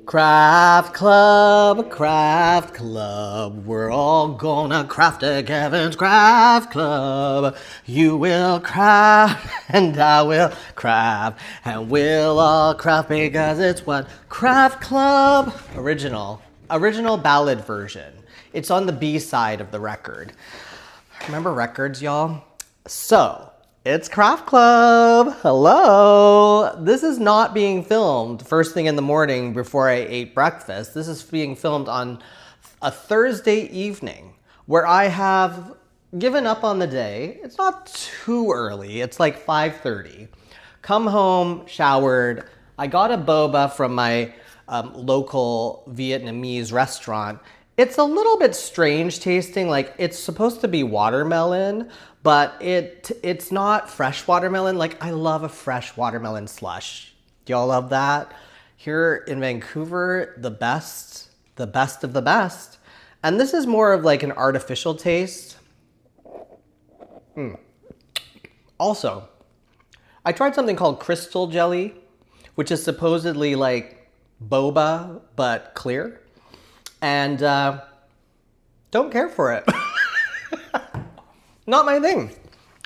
Craft Club, we're all gonna craft together. It's Craft Club. You will craft and I will craft and we'll all craft because it's what Craft Club original ballad version. It's on the B side of the record. Remember records, y'all? So, it's Craft Club. Hello. This is not being filmed first thing in the morning before I ate breakfast. This is being filmed on a Thursday evening where I have given up on the day. It's not too early. It's like 5:30. Come home, showered. I got a boba from my local Vietnamese restaurant. It's a little bit strange tasting, like it's supposed to be watermelon, but it's not fresh watermelon. Like I love a fresh watermelon slush. Do y'all love that? Here in Vancouver, the best of the best. And this is more of like an artificial taste. Also, I tried something called crystal jelly, which is supposedly like boba, but clear. And don't care for it. Not my thing.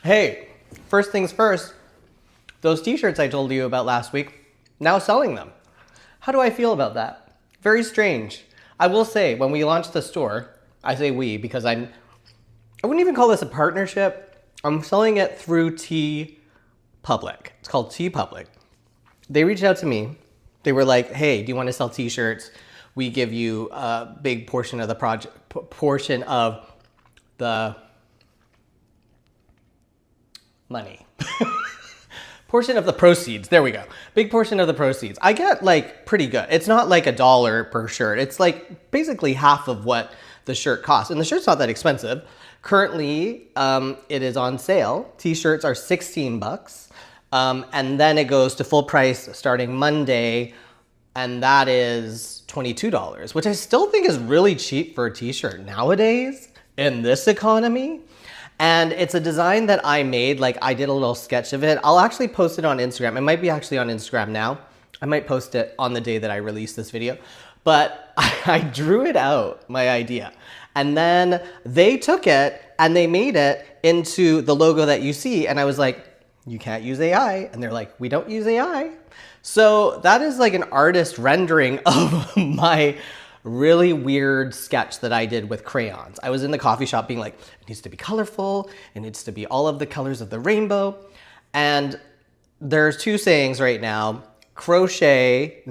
Hey, first things first, those t-shirts I told you about last week, now selling them. How do I feel about that? Very strange. I will say, when we launched the store, I say we because I wouldn't even call this a partnership. I'm selling it through T Public. It's called T Public. They reached out to me. They were like, hey, do you want to sell t-shirts? We give you a big portion of the portion of the money. Portion of the proceeds. There we go. Big portion of the proceeds. I get like pretty good. It's not like $1 per shirt. It's like basically half of what the shirt costs. And the shirt's not that expensive. Currently, it is on sale. T-shirts are $16. And then it goes to full price starting Monday. And that is $22, which I still think is really cheap for a t-shirt nowadays in this economy. And it's a design that I made, like I did a little sketch of it. I'll actually post it on Instagram. It might be actually on Instagram now. I might post it on the day that I release this video. But I drew it out, my idea. And then they took it and they made it into the logo that you see. And I was like, you can't use AI. And they're like, we don't use AI. So that is like an artist rendering of my really weird sketch that I did with crayons. I was in the coffee shop being like, it needs to be colorful. It needs to be all of the colors of the rainbow. And there's two sayings right now. Crochet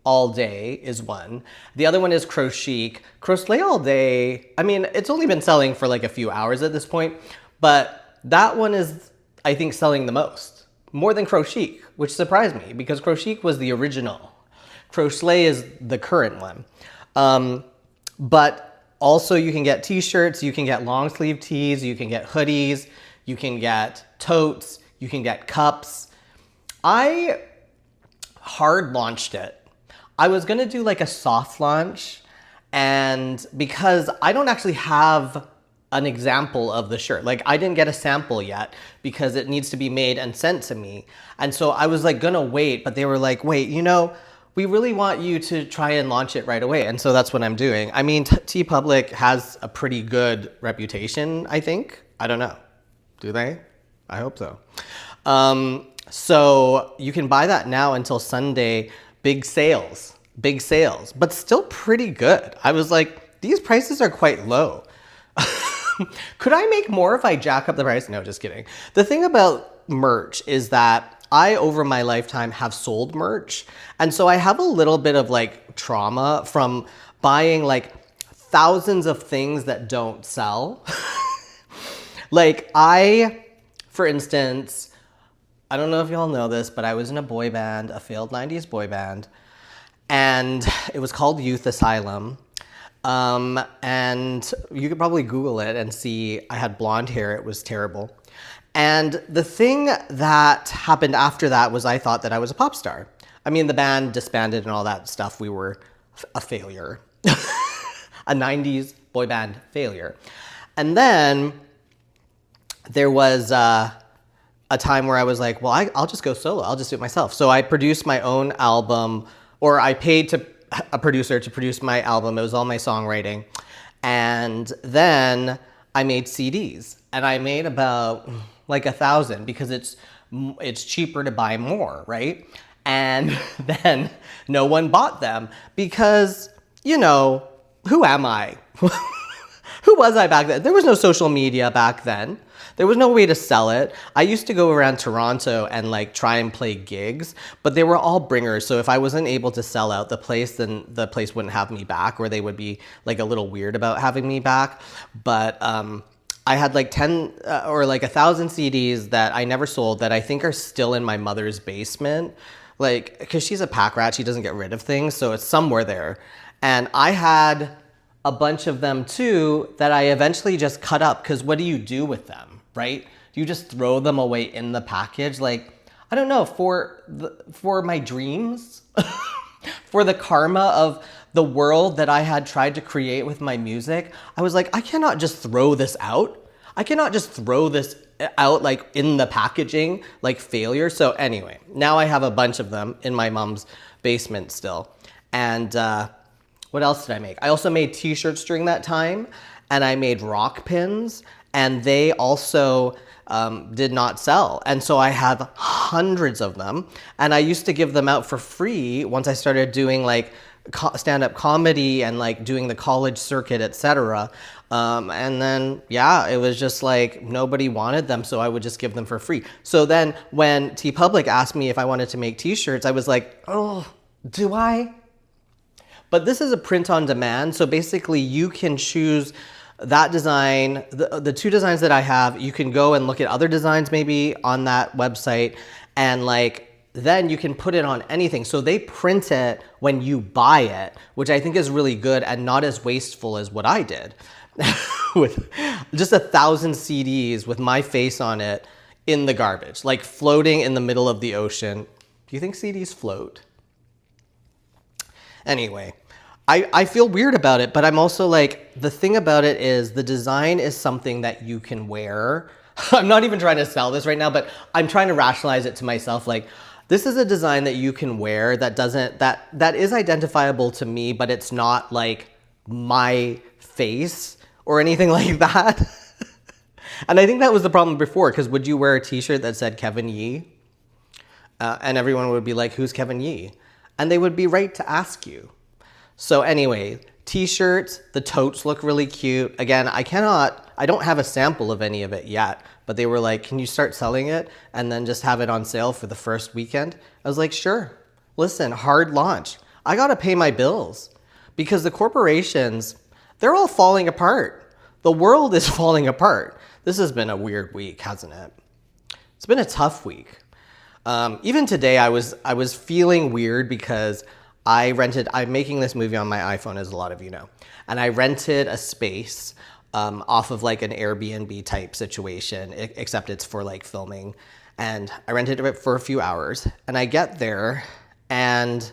all day is one. The other one is crochic. Crochet all day. I mean, it's only been selling for like a few hours at this point, but that one is, I think, selling the most, more than Crochic, which surprised me because Crochic was the original. Crochet is the current one. But also you can get t-shirts, you can get long sleeve tees, you can get hoodies, you can get totes, you can get cups. I hard launched it. I was gonna do like a soft launch, and because I don't actually have an example of the shirt. Like I didn't get a sample yet because it needs to be made and sent to me. And so I was like gonna wait, but they were like, wait, we really want you to try and launch it right away. And so that's what I'm doing. I mean, T Public has a pretty good reputation, I think. I don't know. Do they? I hope so. So you can buy that now until Sunday. Big sales, but still pretty good. I was like, these prices are quite low. Could I make more if I jack up the price? No, just kidding. The thing about merch is that I, over my lifetime, have sold merch. And so I have a little bit of like trauma from buying like thousands of things that don't sell. Like for instance, I don't know if y'all know this, but I was in a boy band, a failed 90s boy band, and it was called Youth Asylum. And you could probably Google it and see I had blonde hair. It was terrible. And the thing that happened after that was I thought that I was a pop star. I mean, the band disbanded and all that stuff. We were a failure, a 90s boy band failure. And then there was a time where I was like, well, I'll just go solo. I'll just do it myself. So I produced my own album, or I paid to a producer to produce my album. It was all my songwriting. And then I made CDs, and I made about like 1,000 because it's cheaper to buy more, right? And then no one bought them because, who am I? Who was I back then? There was no social media back then. There was no way to sell it. I used to go around Toronto and like try and play gigs, but they were all bringers. So if I wasn't able to sell out the place, then the place wouldn't have me back, or they would be like a little weird about having me back. But I had like 10 or like 1,000 CDs that I never sold that I think are still in my mother's basement. Like, because she's a pack rat, she doesn't get rid of things. So it's somewhere there. And I had a bunch of them too that I eventually just cut up, because what do you do with them, right? Do you just throw them away in the package? Like, I don't know, for my dreams, for the karma of the world that I had tried to create with my music, I was like, I cannot just throw this out. I cannot just throw this out like in the packaging, like failure. So anyway, now I have a bunch of them in my mom's basement still. And what else did I make? I also made t-shirts during that time, and I made rock pins, and they also did not sell. And so I have hundreds of them, and I used to give them out for free once I started doing like stand-up comedy and like doing the college circuit, etc. And then, yeah, it was just like nobody wanted them, so I would just give them for free. So then when TeePublic asked me if I wanted to make t-shirts, I was like, oh, do I? But this is a print on demand, so basically you can choose that design, the two designs that I have. You can go and look at other designs maybe on that website, and like then you can put it on anything. So they print it when you buy it, which I think is really good and not as wasteful as what I did with just 1,000 CDs with my face on it in the garbage, like floating in the middle of the ocean. Do you think CDs float? Anyway, I feel weird about it, but I'm also like, the thing about it is the design is something that you can wear. I'm not even trying to sell this right now, but I'm trying to rationalize it to myself. Like, this is a design that you can wear that is identifiable to me, but it's not like my face or anything like that. And I think that was the problem before, because would you wear a t-shirt that said Kevin Yee? And everyone would be like, who's Kevin Yee? And they would be right to ask you. So anyway, t-shirts, the totes look really cute. Again, I don't have a sample of any of it yet, but they were like, can you start selling it and then just have it on sale for the first weekend? I was like, sure. Listen, hard launch. I gotta pay my bills because the corporations, they're all falling apart. The world is falling apart. This has been a weird week, hasn't it? It's been a tough week. Even today, I was feeling weird because I'm making this movie on my iPhone, as a lot of you know, and I rented a space off of like an Airbnb type situation, except it's for like filming. And I rented it for a few hours, and I get there and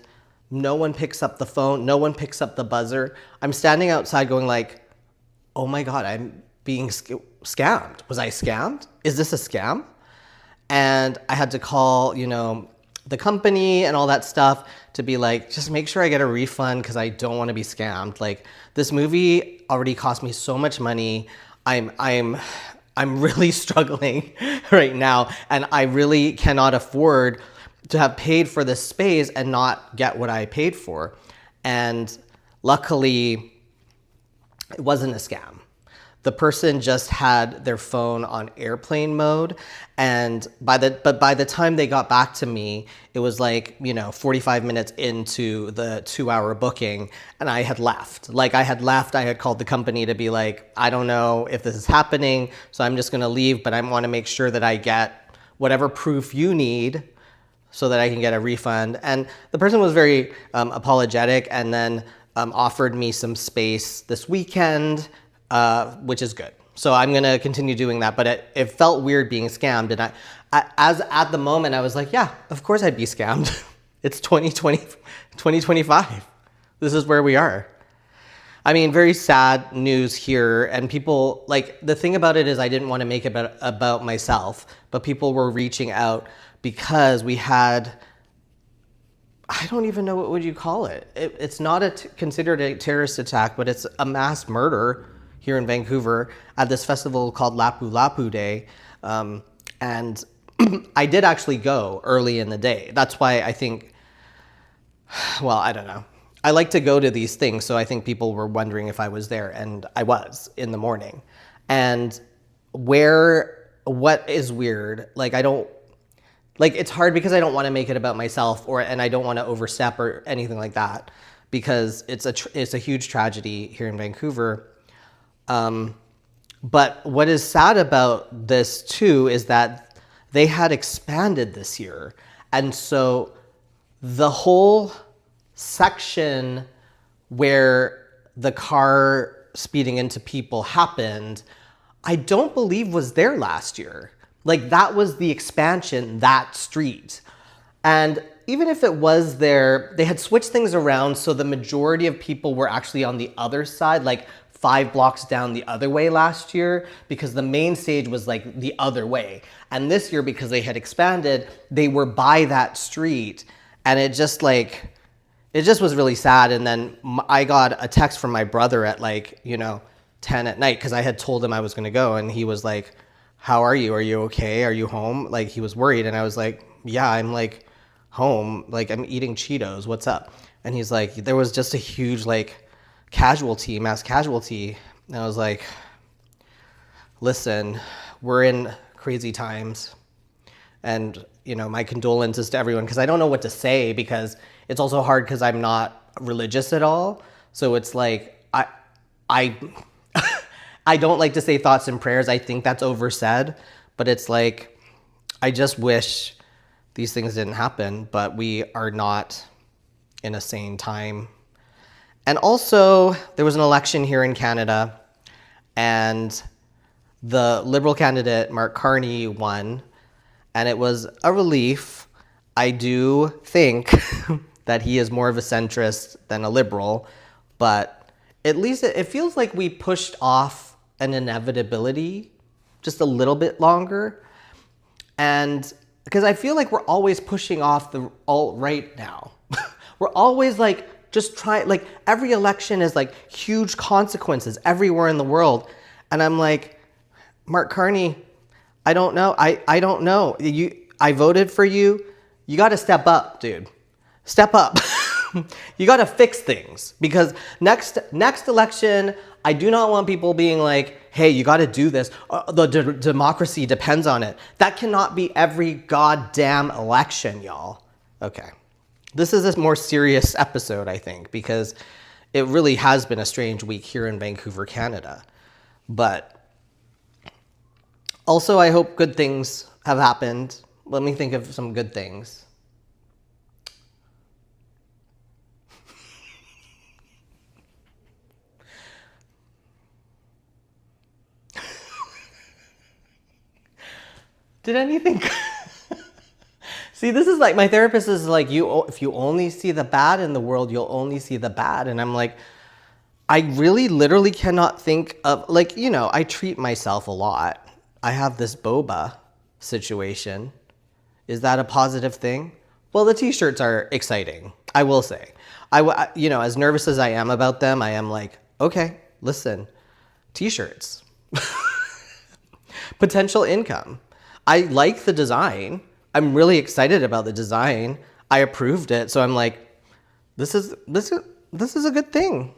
no one picks up the phone. No one picks up the buzzer. I'm standing outside going like, oh my God, I'm being scammed. Was I scammed? Is this a scam? And I had to call, the company and all that stuff to be like, just make sure I get a refund because I don't want to be scammed. Like, this movie already cost me so much money. I'm really struggling right now, and I really cannot afford to have paid for this space and not get what I paid for. And luckily, it wasn't a scam. The person just had their phone on airplane mode, and by the time they got back to me, it was like 45 minutes into the 2-hour booking, and I had left. I had called the company to be like, I don't know if this is happening, so I'm just gonna leave, but I want to make sure that I get whatever proof you need so that I can get a refund. And the person was very apologetic, and then offered me some space this weekend. Which is good. So I'm going to continue doing that. But it felt weird being scammed. And as at the moment, I was like, yeah, of course I'd be scammed. It's 2025. This is where we are. I mean, very sad news here. And people, like, the thing about it is I didn't want to make it about myself, but people were reaching out because we had, I don't even know what would you call it. It's not considered a terrorist attack, but it's a mass murder here in Vancouver at this festival called Lapu Lapu Day. And I did actually go early in the day. That's why I think, well, I don't know. I like to go to these things, so I think people were wondering if I was there, and I was in the morning. And what is weird, like it's hard because I don't want to make it about myself, and I don't want to overstep or anything like that, because it's a huge tragedy here in Vancouver. But what is sad about this too is that they had expanded this year, and so the whole section where the car speeding into people happened, I don't believe was there last year. Like, that was the expansion, that street. And even if it was there, they had switched things around, so the majority of people were actually on the other side, like 5 blocks down the other way last year, because the main stage was like the other way. And this year, because they had expanded, they were by that street, and it just was really sad. And then I got a text from my brother at 10 at night, because I had told him I was going to go, and he was like, how are you? Are you okay? Are you home? Like, he was worried, and I was like, yeah, I'm like home. Like, I'm eating Cheetos. What's up? And he's like, there was just a huge mass casualty. And I was like, listen, we're in crazy times. And, my condolences to everyone, because I don't know what to say, because it's also hard because I'm not religious at all. So it's like, I I don't like to say thoughts and prayers. I think that's oversaid, but it's like, I just wish these things didn't happen, but we are not in a sane time. And also, there was an election here in Canada, and the Liberal candidate, Mark Carney, won, and it was a relief. I do think that he is more of a centrist than a Liberal, but at least it feels like we pushed off an inevitability just a little bit longer. And because I feel like we're always pushing off the alt-right now. We're always just try, every election is huge consequences everywhere in the world. And I'm like, Mark Carney, I don't know. I don't know. I voted for you. You got to step up, dude. Step up. You got to fix things, because next election, I do not want people being like, hey, you got to do this. The democracy depends on it. That cannot be every goddamn election, y'all. Okay. This is a more serious episode, I think, because it really has been a strange week here in Vancouver, Canada. But also, I hope good things have happened. Let me think of some good things. Did anything... See, this is my therapist is like, if you only see the bad in the world, you'll only see the bad. And I'm like, I really literally cannot think of, I treat myself a lot. I have this boba situation. Is that a positive thing? Well, the t-shirts are exciting, I will say. As nervous as I am about them, I am like, okay, listen, t-shirts. Potential income. I like the design. I'm really excited about the design. I approved it. So I'm like, this is a good thing.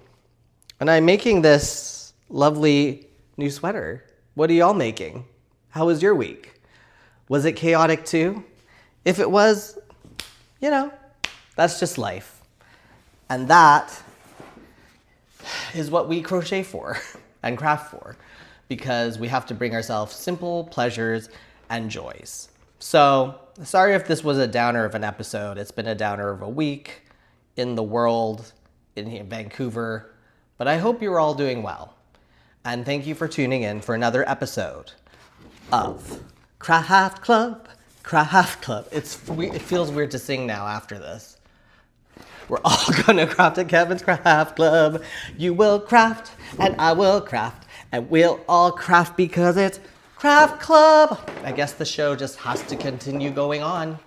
And I'm making this lovely new sweater. What are y'all making? How was your week? Was it chaotic too? If it was, that's just life. And that is what we crochet for and craft for, because we have to bring ourselves simple pleasures and joys. So, sorry if this was a downer of an episode. It's been a downer of a week in the world, in Vancouver, but I hope you're all doing well. And thank you for tuning in for another episode of Craft Club. Craft Club. It feels weird to sing now after this. We're all gonna craft at Kevin's Craft Club. You will craft and I will craft and we'll all craft because it's Craft Club. I guess the show just has to continue going on.